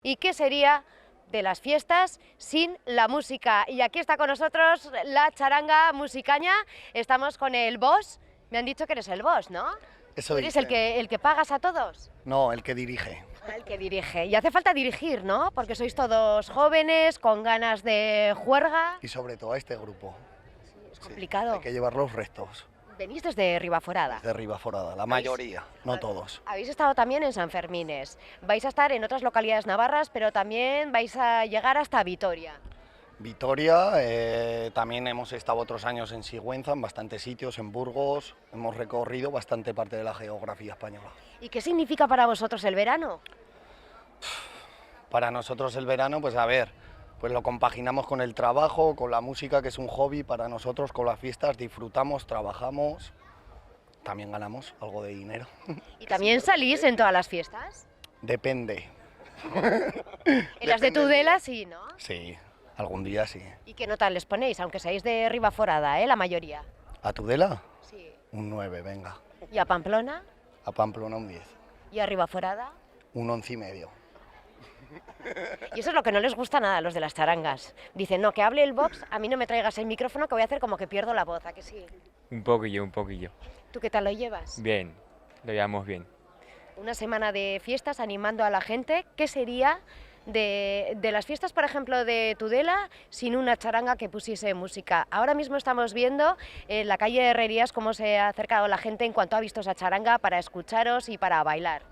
¿Y qué sería de las fiestas sin la música? Y aquí está con nosotros la charanga musicaña. Estamos con el boss. Me han dicho que eres el boss, ¿no? Eso ¿Tú eres dicen. el que pagas a todos? No, el que dirige. El que dirige. Y hace falta dirigir, ¿no? Porque sois todos jóvenes, con ganas de juerga. Y sobre todo a este grupo. Es Sí, complicado. hay que llevar los restos. Venís desde Ribaforada. De Ribaforada, la mayoría, no todos. Habéis estado también en San Fermines. Vais a estar en otras localidades navarras, pero también vais a llegar hasta Vitoria. Vitoria, también hemos estado otros años en Sigüenza, en bastantes sitios, en Burgos. Hemos recorrido bastante parte de la geografía española. ¿Y qué significa para vosotros el verano? Para nosotros el verano, pues a ver, pues lo compaginamos con el trabajo, con la música, que es un hobby para nosotros, con las fiestas, disfrutamos, trabajamos, también ganamos algo de dinero. ¿Y también salís en todas las fiestas? Depende. En las de Tudela sí, ¿no? Sí, algún día sí. ¿Y qué nota les ponéis? Aunque seáis de Ribaforada, ¿eh? La mayoría. ¿A Tudela? Sí. Un 9, venga. ¿Y a Pamplona? A Pamplona un 10. ¿Y a Ribaforada? Un 11,5. Y eso es lo que no les gusta nada a los de las charangas. Dicen, no, que hable el box, a mí no me traigas el micrófono que voy a hacer como que pierdo la voz, ¿a que sí? Un poquillo, un poquillo. ¿Tú qué tal lo llevas? Bien, lo llevamos bien. Una semana de fiestas animando a la gente. ¿Qué sería de las fiestas, por ejemplo, de Tudela sin una charanga que pusiese música? Ahora mismo estamos viendo en la calle de Herrerías cómo se ha acercado la gente en cuanto ha visto esa charanga para escucharos y para bailar.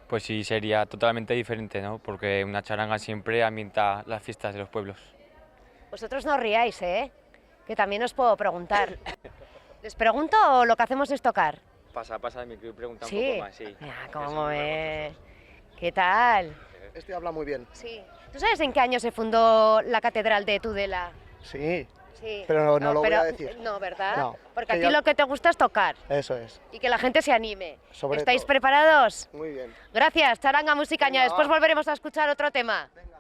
Pues sí, sería totalmente diferente, ¿no? Porque una charanga siempre ambienta las fiestas de los pueblos. Vosotros no os riáis, ¿eh? Que también os puedo preguntar. ¿Les pregunto o lo que hacemos es tocar? Pasa el micro y pregunta Sí. un poco más, sí. Ah, ¿cómo me...? ¿Qué tal? Este habla muy bien. Sí. ¿Tú sabes en qué año se fundó la catedral de Tudela? Sí, Sí. pero no lo voy a decir. No, ¿verdad? No, Porque que a ti ya- lo que te gusta es tocar eso es. y que la gente se anime. Sobre ¿Estáis todo. preparados? Muy bien. Gracias, charanga musicaña. Venga, Después va. volveremos a escuchar otro tema. Venga.